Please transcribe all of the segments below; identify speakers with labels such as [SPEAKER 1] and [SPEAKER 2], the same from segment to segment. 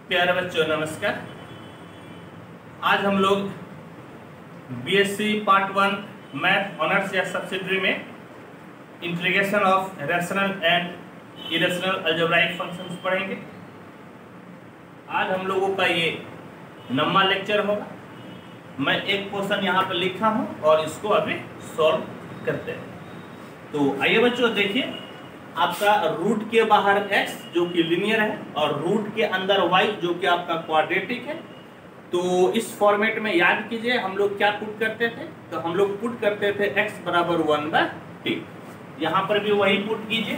[SPEAKER 1] प्यारे बच्चों नमस्कार। आज हम लोग बीएससी पार्ट 1 मैथ ऑनर्स या सब्सिडरी में integration of rational and irrational algebraic functions पढ़ेंगे। आज हम लोगों का ये 9वां लेक्चर होगा। मैं एक क्वेश्चन यहाँ पर लिखा हूँ और इसको अभी सॉल्व करते हैं। तो आइए बच्चों देखिए, आपका रूट के बाहर x जो कि लीनियर है और रूट के अंदर y जो कि आपका क्वाड्रेटिक है। तो इस फॉर्मेट में याद कीजिए हम लोग क्या पुट करते थे, तो हम लोग पुट करते थे x बराबर 1/t। यहाँ पर भी वही पुट कीजिए,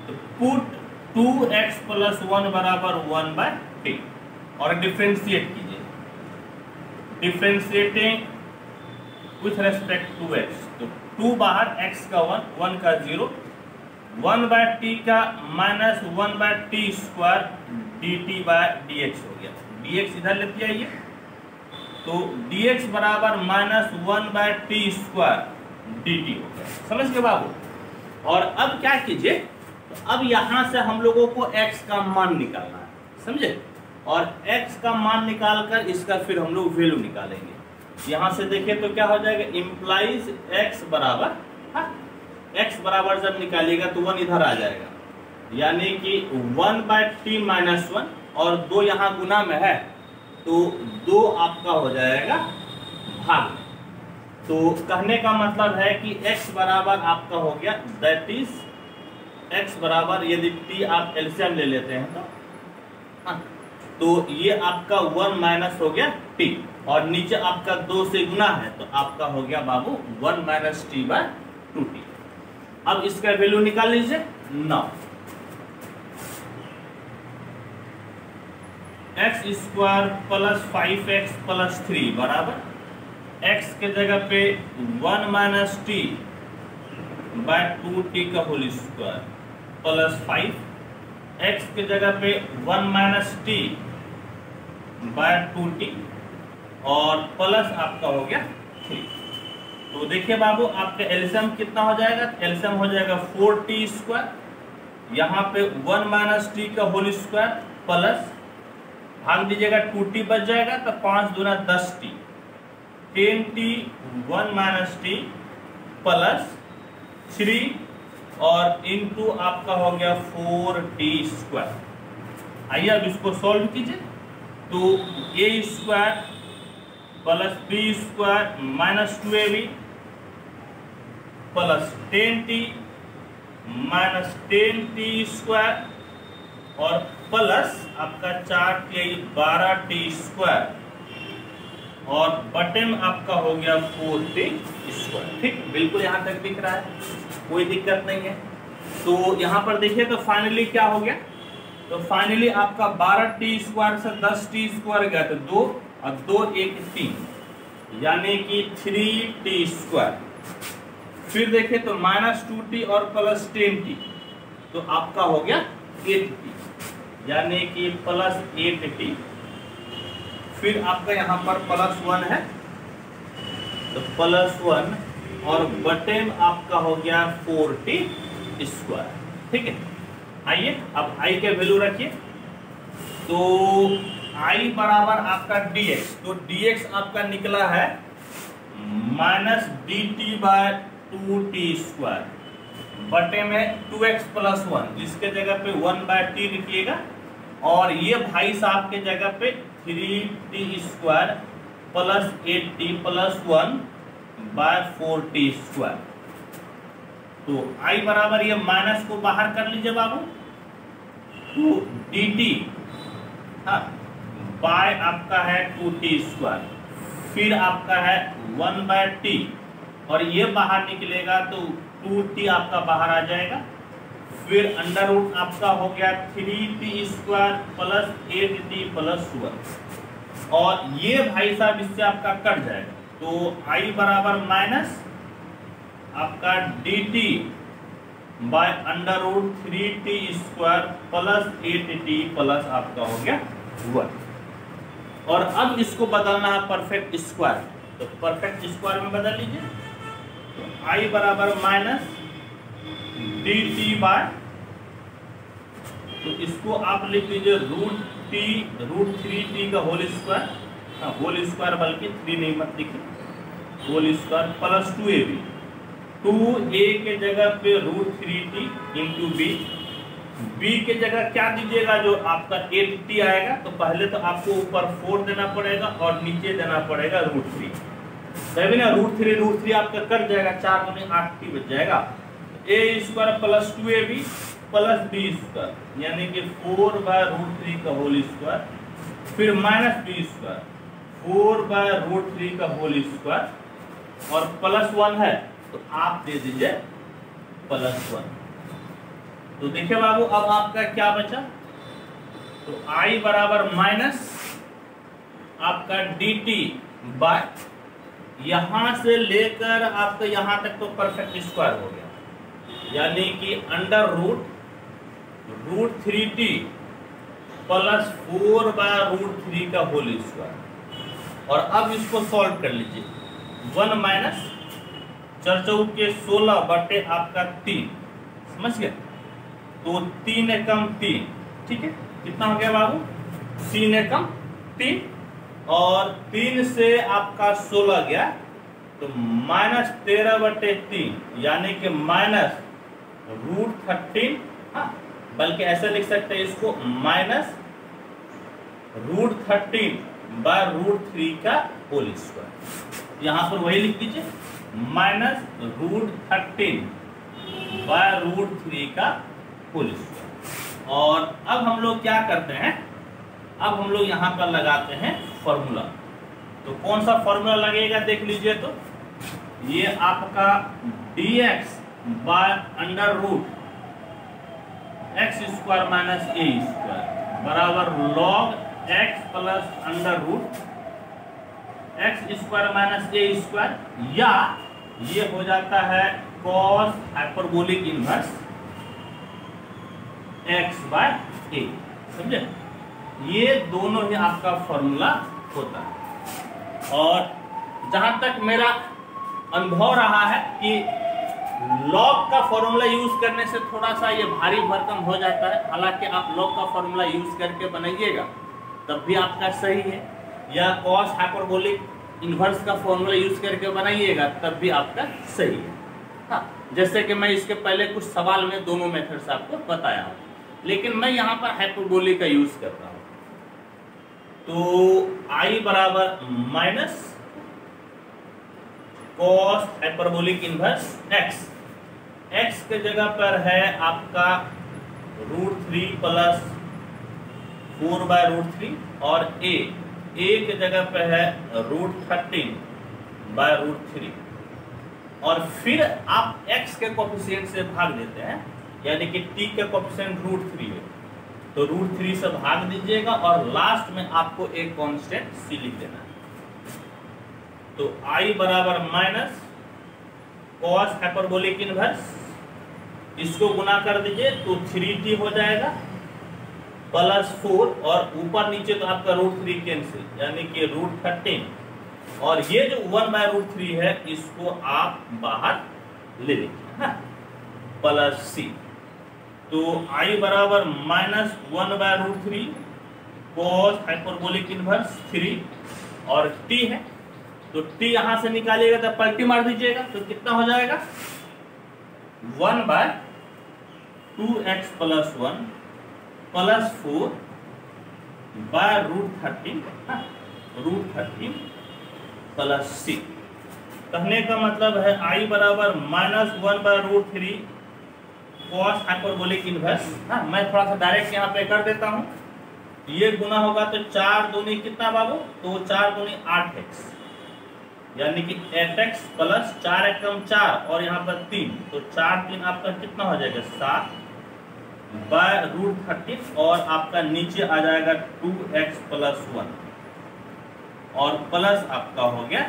[SPEAKER 1] तो पुट 2x + 1 बराबर 1/t और डिफ्रेंशिएट कीजिए। Differentiating with respect to x, तो 2 बाहर x का 1 का 0, 1/t का -1/t² dt/dx हो गया। dx इधर लेते आइए, तो dx बराबर -1/t² dt हो गया। समझ गए बाबू। और अब क्या कीजिए, तो अब यहां से हम लोगों को x का मान निकालना है, समझे। और x का मान निकालकर इसका फिर हम लोग वैल्यू निकालेंगे। यहां से देखिए तो क्या हो जाएगा, इंप्लाइज x बराबर, x बराबर जब निकालिएगा तो 1 इधर आ जाएगा, यानी कि 1/t-1 और 2 यहाँ गुना में है तो 2 आपका हो जाएगा भाग। तो कहने का मतलब है कि x बराबर आपका हो गया, दैट इज x बराबर, यदि t आप एलसीएम ले लेते हैं तो ये आपका 1 - हो गया t और नीचे आपका 2 से गुना है तो आपका हो गया बाबू 1 - t/2t। अब इसका वैल्यू निकाल लीजिए। 9 x² + 5x + 3 बराबर x के जगह पे 1 - t/2t का होल स्क्वायर प्लस 5, x के जगह पे 1 - t/2t और प्लस आपका हो गया 3। तो देखिए बाबू, आपका एलसीएम कितना हो जाएगा, एलसीएम हो जाएगा 4t², यहाँ पे 1 - t का होल स्क्वायर प्लस भाग दीजिएगा 2t बच जाएगा, तो 5 दूना 10t, 10t 1 - t प्लस 3 और इनटू आपका हो गया 4t²। आइए अब इसको सॉल्व कीजिए, तो a² plus b² -2ab plus 10t -10t² और प्लस आपका 4t 12t² और बटन आपका हो गया 4t²। ठीक, बिल्कुल यहाँ तक दिख रहा है, कोई दिक्कत नहीं है। तो यहाँ पर देखिए तो फाइनली क्या हो गया, तो फाइनली आपका 12t² से 10t² गया तो 2 और 2 1 3, यानी कि 3t²। फिर देखिए तो -2t और प्लस 10t, तो आपका हो गया 8t, यानी कि प्लस 8t। फिर आपका यहाँ पर +1 है तो +1 और बटन आपका हो गया 4t²। ठीक है, आइए अब i के वैल्यू रखिए, तो i बराबर आपका dx, तो dx आपका निकला है -dt/2t², बटे में 2x + 1, इसके जगह पे 1/t लिखिएगा और ये भाई साहब के जगह पे 3t² प्लस 8t + 1/4t²। तो i बराबर ये माइनस को बाहर कर लीजिए बाबू, तो dt बाय आपका है 2t², फिर आपका है 1/t और ये बाहर निकलेगा तो 2t आपका बाहर आ जाएगा, फिर अंडर रूट आपका हो गया 3t² प्लस 8t + 1 और ये भाई साहब इससे आपका कट जाएगा, तो i बराबर माइनस आपका dt by under root 3t² plus 8t plus आपका हो गया 1। और अब इसको बदलना है परफेक्ट स्क्वायर, तो परफेक्ट स्क्वायर में बदल लीजिए, तो i बराबर -dt/, तो इसको आप लिख लीजिए √3t का होल स्क्वायर, बल्कि 3 नहीं मत लिखिए, whole square plus 2ab। 2a के जगह पे √3t इंटू b के जगह क्या दीजिएगा, जो आपका 8t आएगा। तो पहले तो आपको ऊपर 4 देना पड़ेगा और नीचे देना पड़ेगा √3, तभी ना √3 आपका कट जाएगा, 4 दूनी 8t बच जाएगा। a² plus 2ab plus b², यानी कि 4/√3 का होल स्क्वायर, फिर माइनस b², 4/√3 का होल स्क्वायर और प्लस 1 है तो आप दे दीजिए प्लस 1। तो देखिए बाबू, अब आपका क्या बचा, तो I बराबर माइनस आपका dt बाय यहां से लेकर आपका यहां तक तो परफेक्ट स्क्वायर हो गया, यानी कि अंडर √3t प्लस 4/√3 का होल स्क्वायर। और अब इसको सॉल्व कर लीजिए, 1 माइनस 4 के 16 बटे आपका 3, समझ गए। तो 3 एकम 3, ठीक है, कितना हो गया बाबू, 3 एकम 3 और 3 से आपका 16 गया तो माइनस 13/3, यानी कि माइनस √13, हाँ बल्कि ऐसे लिख सकते हैं इसको, माइनस √13/√3 का होल स्क्वायर। यहां पर वही लिख दीजिए, माइनस √13/√3 का होल स्क्वायर। और अब हम लोग क्या करते हैं, अब हम लोग यहाँ पर लगाते हैं फॉर्मूला। तो कौन सा फॉर्मूला लगेगा देख लीजिए, तो ये आपका dx by under root x² minus a² बराबर log x plus under root x² minus a², या ये हो जाता है cos हाइपरबोलिक इनवर्स x/a, समझे। ये दोनों ही आपका फॉर्मूला होता है। और जहां तक मेरा अनुभव रहा है कि लॉग का फॉर्मूला यूज करने से थोड़ा सा ये भारी भरकम हो जाता है, हालांकि आप लॉग का फॉर्मूला यूज करके बनाइएगा तब भी आपका सही है, या cos हाइपरबोलिक इनवर्स का फॉर्मूला यूज करके बनाइएगा तब भी आपका सही है। हाँ, जैसे कि मैं इसके पहले कुछ सवाल में दोनों मेथड से आपको बताया हूँ, लेकिन मैं यहाँ पर हाइपरबोलिक का यूज कर रहा हूँ। तो I बराबर minus cos hyperbolic inverse x के जगह पर है आपका √3 प्लस 4/√3 और a के जगह पर है √13/√3 और फिर आप x के कोफिशिएंट से भाग देते हैं, यानी कि t का कोफिशिएंट √3 है तो √3 से भाग दीजिएगा और लास्ट में आपको एक कांस्टेंट c लिख देना है। तो I बराबर माइनस cos हाइपरबोलिक इनवर्स, इसको गुना कर दीजिए तो 3t हो जाएगा प्लस 4 और ऊपर नीचे तो आपका √3 कैंसिल, यानी कि √13 और ये जो 1/√3 है इसको आप बाहर ले लीजिए प्लस c। तो I बराबर माइनस 1/√3 cos हाइपरबोलिक इनवर्स 3 और t है तो t यहां से निकालिएगा तो पलटी मार दीजिएगा तो कितना हो जाएगा 1/2x plus 1 plus 4/√13 plus c। कहने का मतलब है I बराबर माइनस 1/√3 cos हाइपरबोलिक इनवर्स। हाँ, मैं थोड़ा सा डायरेक्ट यहाँ पे कर देता हूँ, ये गुना होगा तो 4 दूनी कितना बाबू, तो 4 दूनी 8x, यानी कि 8x प्लस 4 एकम 4 और यहाँ पर 3 तो 4 3 आपका कितना हो जाएगा 7/√13 और आपका नीचे आ जाएगा 2x प्लस 1 और प्लस आपका हो गया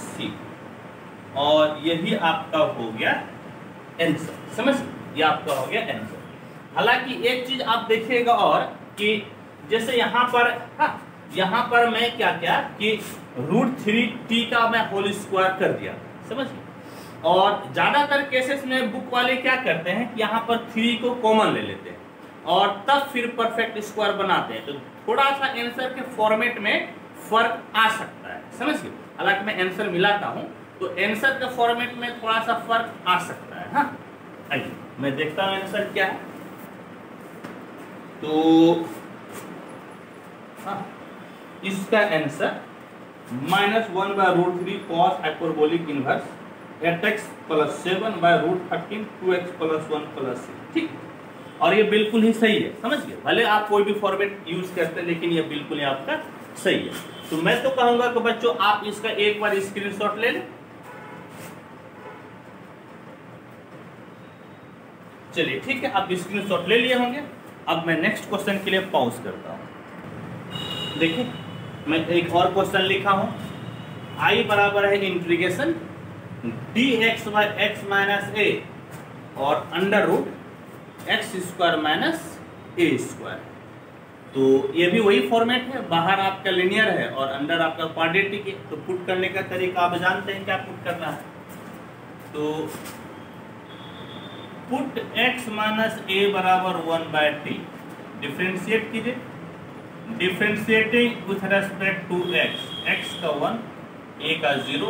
[SPEAKER 1] c और यही आपका हो गया आंसर। समझ, ये आपका हो गया आंसर। हालांकि एक चीज आप देखिएगा और कि जैसे यहाँ पर, हाँ यहाँ पर मैं क्या किया कि √3t का मैं होल स्क्वायर कर दिया, समझिए। और ज्यादातर केसेस में बुक वाले क्या करते हैं कि यहाँ पर 3 को कॉमन ले लेते हैं, और तब फिर परफेक्ट स्क्वायर बनाते हैं। तो थोड़ा सा आंसर के फॉर्मेट में फर्क आ सकता है, समझिए। हालांकि मैं आंसर मिलाता हूं तो आंसर के फॉर्मेट में थोड़ा सा फर्क आ सकता है। हाँ, आइए मैं देखता हूं आंसर क्या है। तो हाँ, इसका answer -1/√3 cos hyperbolic inverse 8x + 7/√13 2x + 1 + 6, ठीक। और ये बिल्कुल ही सही है, समझिए। भले आप कोई भी फॉर्मेट यूज करते हैं लेकिन ये बिल्कुल ही आपका सही है। तो मैं तो कहूंगा कि बच्चों आप इसका एक बार स्क्रीनशॉट ले लें। चलिए ठीक है, आप स्क्रीनशॉट ले लिए होंगे। अब मैं नेक्स्ट क्वेश्चन के लिए पॉज करता हूं। देखिए मैं एक और क्वेश्चन लिखा हूं। I बराबर है इंटीग्रेशन dx/x - a और √(x²-a²). तो ये भी वही फॉर्मेट है, बाहर आपका लिनियर है और अंदर आपका क्वाड्रेटिक है। तो पुट करने का तरीका आप जानते हैं क्या पुट करना है। तो पुट x - a बराबर 1/t, डिफ्रेंशिएट कीजिए। Differentiating with respect to x का 1, a का 0,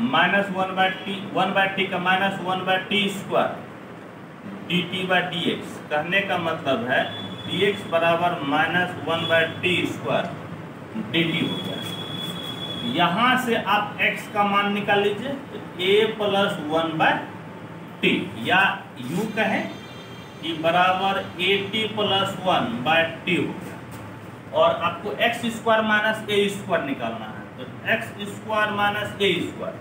[SPEAKER 1] -1/t, 1/t का -1/t² dt/dx। कहने का मतलब है dx बराबर -1/t² dt हो गया। यहाँ से आप x का मान निकाल लीजिए, a + 1/t, या यूं कहें कि बराबर at + 1/t हो गया। और आपको x² - a² निकालना है। तो x² - a²,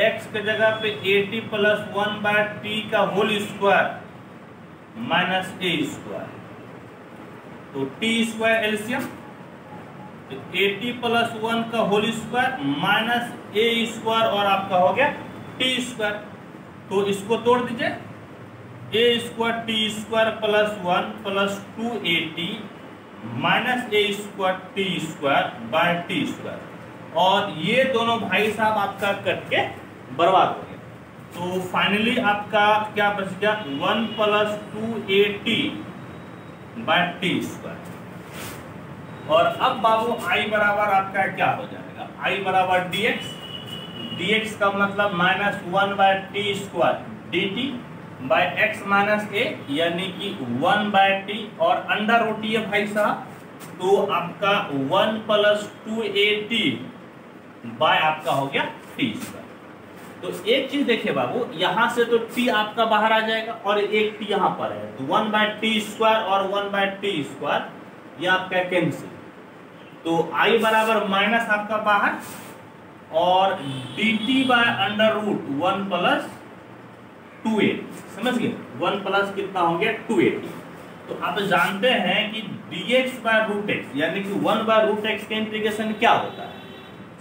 [SPEAKER 1] x के जगह पे at + 1/t का होल स्क्वायर माइनस a²। तो t² एलसीएम, तो at + 1 का होल स्क्वायर माइनस a² और आपका हो गया t²। तो इसको तोड़ दीजिए, a² t² + 1 + 2at minus a²t²/t²। और ये दोनों भाई साहब आपका कट के बर्बाद हो गया। तो फाइनली आपका क्या बच गया, 1 + 2at/t²। और अब बाबू I बराबर आपका क्या हो जाएगा, I बराबर dx का मतलब -1/t² dt/x - a, यानी कि 1/t और अंडर रूट ये भाई साहब। तो आपका 1 + 2at आपका हो गया t²। तो एक चीज देखिए बाबू, यहां से तो t आपका बाहर आ जाएगा और एक t यहां पर है। तो 1/t² और 1/t² ये आपका कैंसिल। तो I बराबर माइनस आपका बाहर और dt/√1 + 2at, समझ गए। 1 प्लस कितना हो गया 280। तो आप जानते हैं कि dx/√x यानी कि 1/√x का इंटीग्रेशन क्या होता है,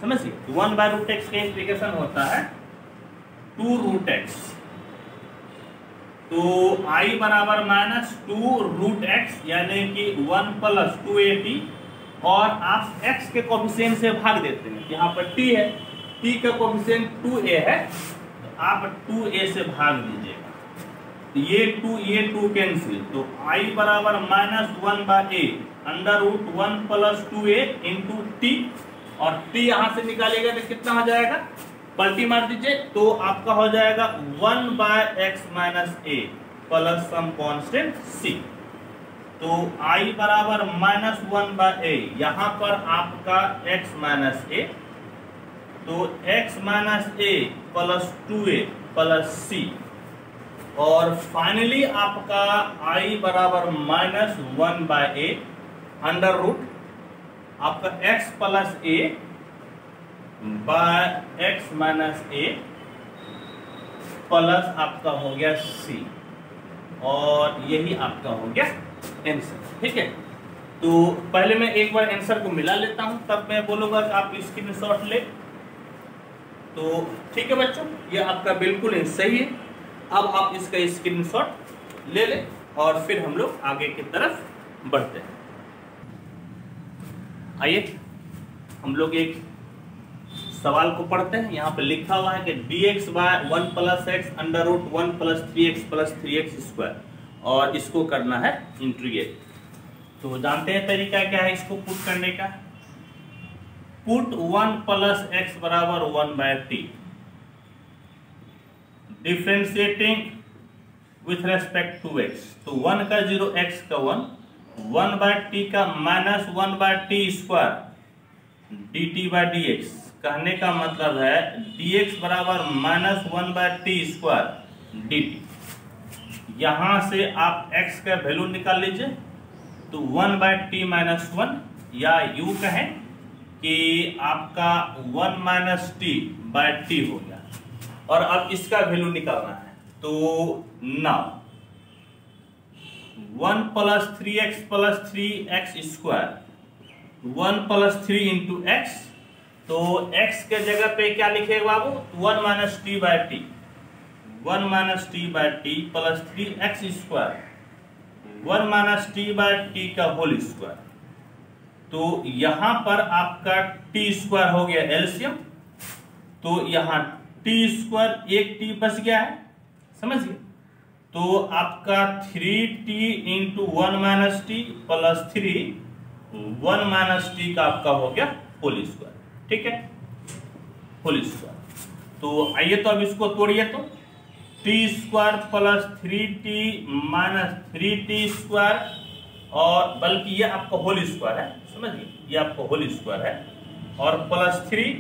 [SPEAKER 1] समझिए। 1/√x का इंटीग्रेशन होता है 2√x। तो I बराबर -2√x यानी कि 1 + 280 और आप x के कोफिशिएंट से भाग देते हैं। यहाँ पर t है, t का कोफिशिएंट 2a है, तो आप 2a से भाग दीजिएगा। ये 2 कैंसिल। तो I बराबर -1/a √1 + 2a × t, और t यहां से निकालेगा तो कितना हो जाएगा, पलटी मार दीजिए तो आपका हो जाएगा 1/x - a plus some constant c। तो I बराबर -1/a, यहाँ पर आपका x - a, तो x - a + 2a + c। और फाइनली आपका I बराबर -1/a √ आपका x + a x - a plus आपका हो गया c, और यही आपका हो गया आंसर, ठीक है। तो पहले मैं एक बार आंसर को मिला लेता हूं, तब मैं बोलूंगा कि आप स्क्रीनशॉट ले। तो ठीक है बच्चों, ये आपका बिल्कुल ही सही है। अब आप इसका स्क्रीनशॉट ले लें और फिर हम लोग आगे की तरफ बढ़ते हैं। आइए हम लोग एक सवाल को पढ़ते हैं। यहाँ पे लिखा हुआ है कि dx/1 + x √1 + 3x + 3x² और इसको करना है इंटीग्रेट। तो जानते हैं तरीका क्या है इसको पुट करने का। पुट 1 प्लस एक्स बराबर 1/t, differentiating with respect to x। तो 1 का 0, x का 1, 1/t का माइनस 1/t स्क्वायर dt/dx। कहने का मतलब है dx बराबर माइनस 1/t स्क्वायर dt। यहां से आप x का वैल्यू निकाल लीजिए, तो 1/t माइनस 1, या यूं कहें कि आपका 1 माइनस t/t हो गया। और अब इसका वैल्यू निकालना है, तो now 1 plus 3x plus 3x square, 1 plus 3 into x. तो x के जगह पे क्या लिखेगा बाबू, 1 minus t/t, 1 minus t/t plus 3x square, 1 minus t/t का होल स्क्वायर। तो यहां पर आपका t स्क्वायर हो गया एलसीएम, तो यहां t स्क्वायर एक t बच गया है, समझ गए। तो आपका 3t into 1 minus T plus 3 1 minus T का आपका हो गया होल स्क्वायर, ठीक है, होल स्क्वायर। तो आइए तो अब इसको तोड़िए, तो t square plus 3t minus 3t square, और बल्कि ये आपका होल स्क्वायर है, समझिए, ये आपका होल स्क्वायर है, और plus 3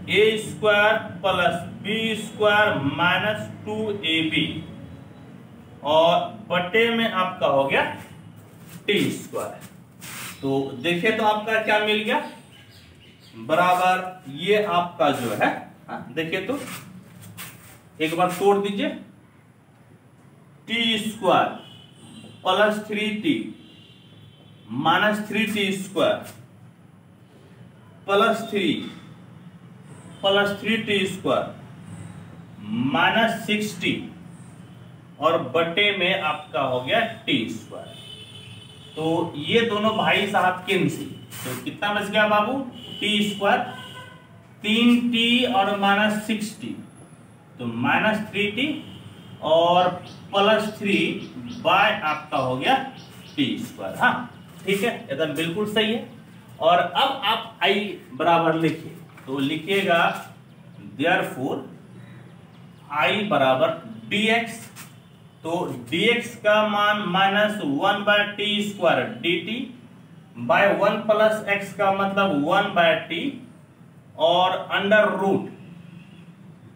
[SPEAKER 1] a square plus b square minus 2ab, और बटे में आपका हो गया t स्क्वायर। तो देखिए तो आपका क्या मिल गया, बराबर ये आपका जो है, देखिए तो एक बार तोड़ दीजिए, t square plus 3t minus 3t square plus 3t square minus 6t, और बटे में आपका हो गया t स्क्वायर। तो ये दोनों भाई साहब कैंसिल, तो कितना बच गया बाबू, t स्क्वायर 3t और माइनस 6t, तो माइनस 3t और प्लस 3 बाय आपका हो गया t स्क्वायर। हाँ ठीक है, एकदम बिल्कुल सही है। और अब आप i बराबर लिखिए, तो लिखिएगा देयरफॉर i बराबर dx। तो dx का मान minus 1/t square dt by 1 plus x का मतलब 1/t, और under root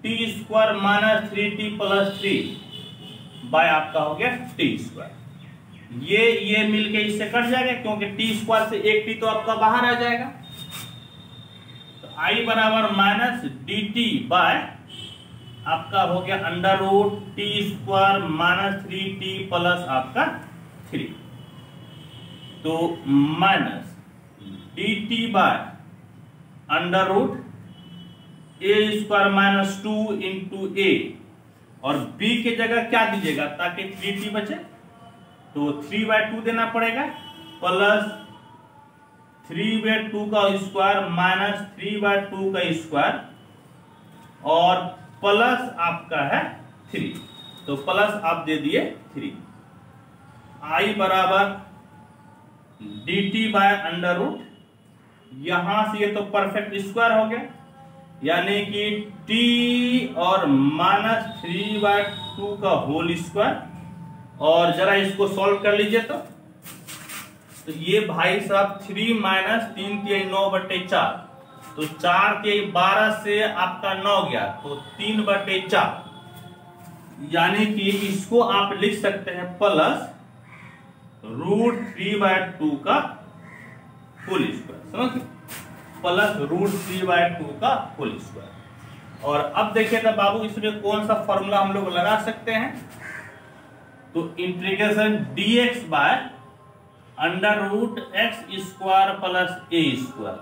[SPEAKER 1] t square minus 3t plus 3 by आपका हो गया t स्क्वायर। ये मिलके इससे कट जाएगा, क्योंकि t स्क्वायर से एक t तो आपका बाहर आ जाएगा। तो i बराबर माइनस dt बाय आपका हो गया under root t square minus 3t plus आपका 3, तो minus dt by under root a square minus 2 into a, और b के जगह क्या दीजिएगा ताकि 3t बचे, तो 3/2 देना पड़ेगा, प्लस 3/2 का स्क्वायर माइनस 3/2 का स्क्वायर, और प्लस आपका है 3, तो प्लस आप दे दिए 3। i बराबर dt बाय अंडर रूट, यहां से ये तो परफेक्ट स्क्वायर हो गया, यानी कि t और माइनस 3/2 का होल स्क्वायर, और जरा इसको सॉल्व कर लीजिए। तो ये भाई साहब 3 माइनस 3 3 9/4, तो 4 के 12 से आपका 9 गया, तो 3/4, यानी कि इसको आप लिख सकते हैं प्लस रूट 3/2 का होल स्क्वायर, समझ, प्लस रूट 3/2 का होल स्क्वायर। और अब देखिए तो बाबू इसमें कौन सा फॉर्मूला हम लोग लगा सकते हैं, तो integration dx by under root x square plus a square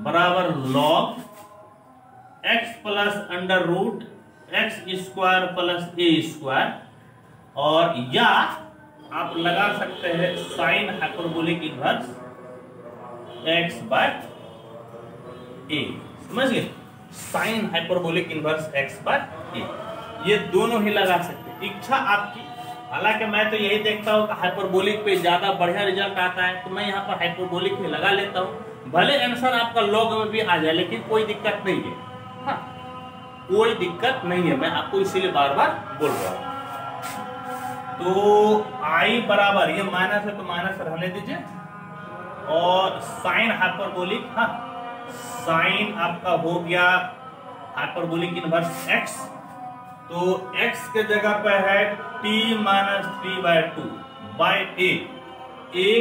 [SPEAKER 1] बराबर log x plus under root x square plus a square, और या आप लगा सकते हैं sine hyperbolic inverse x by a, समझ गए, sine hyperbolic inverse x by a, ये दोनों ही लगा सकते हैं, इच्छा आपकी हालांकि मैं तो यही देखता हूँ कि हाइपरबोलिक पे ज्यादा बढ़िया रिजल्ट आता है, तो मैं यहाँ पर हाइपरबोलिक ही लगा लेता हूँ। भले आंसर आपका लॉग में भी आ जाए, लेकिन कोई दिक्कत नहीं है। हाँ, कोई दिक्कत नहीं है, मैं आपको इसीलिए बार बार बोल रहा हूँ। तो आई बराबर, ये माइनस है तो माइनस रहने दीजिए, और साइन हाइपरबोलिक, हाँ साइन आपका हो गया हाइपरबोलिक इनवर्स एक्स, तो x के जगह पे है t माइनस 3/2 बाय a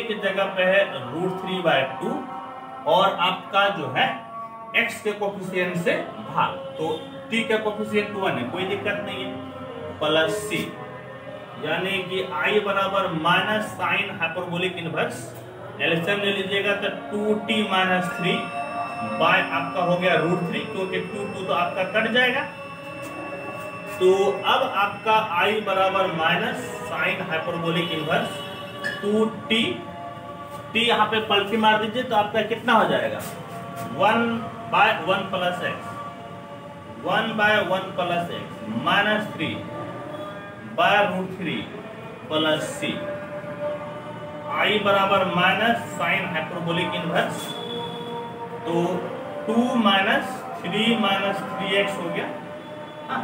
[SPEAKER 1] की जगह पे है √3/2, और आपका जो है x के कोफिशिएंट से भाग, तो t का कोफिशिएंट 1 है, कोई दिक्कत नहीं है, प्लस c, यानी कि i बराबर minus sign hyperbolic inverse, LCM ले लीजिएगा तो 2t माइनस 3 बाय आपका हो गया √3, क्योंकि 2 तो आपका कट जाएगा। तो अब आपका I बराबर minus sign hyperbolic inverse 2t, t यहाँ पे पलटी मार दीजिए तो आपका कितना हो जाएगा 1/1 plus x, 1/1 plus x minus 3/√3 plus c। I बराबर माइनस साइन हाइपरबोलिक इनवर्स, तो 2 माइनस 3 माइनस 3x हो गया, हाँ,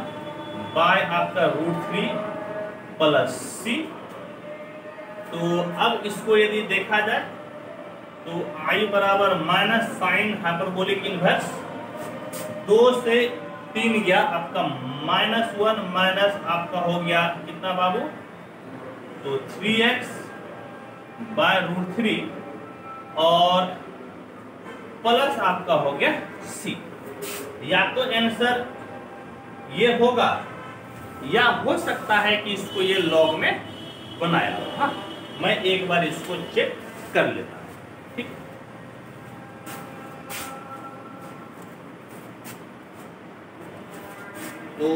[SPEAKER 1] बाय आपका √3 प्लस c। तो अब इसको यदि देखा जाए तो I बराबर माइनस साइन हाइपरबोलिक इनवर्स 2 से 3 गया आपका -1 माइनस आपका हो गया कितना बाबू, तो 3x बाय √3 और प्लस आपका हो गया c। या तो आंसर ये होगा, या हो सकता है कि इसको ये लॉग में बनाया हो। हाँ, मैं एक बार इसको चेक कर लेता हूं, ठीक। तो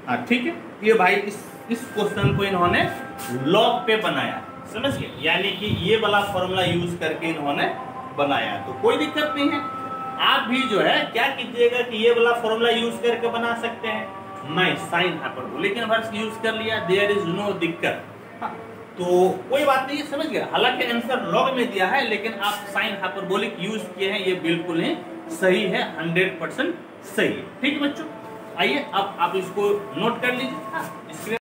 [SPEAKER 1] हाँ ठीक है, ये भाई इस क्वेश्चन को इन्होंने लॉग पे बनाया, समझ गए, यानी कि ये वाला फॉर्मूला यूज करके इन्होंने बनाया, तो कोई दिक्कत नहीं है। आप भी जो है क्या कीजिएगा कि ये वाला फॉर्मूला यूज करके बना सकते हैं। मैं साइन हाइपरबोलिक इनवर्स यूज कर लिया, देयर इज नो दिक्कत, तो कोई बात नहीं, समझ गया। हालांकि आंसर लॉग में दिया है, लेकिन आप साइन हाइपरबोलिक यूज किए हैं, ये बिल्कुल ही सही है, 100% सही है, ठीक है बच्चों। आइए अब आप इसको नोट कर लीजिए।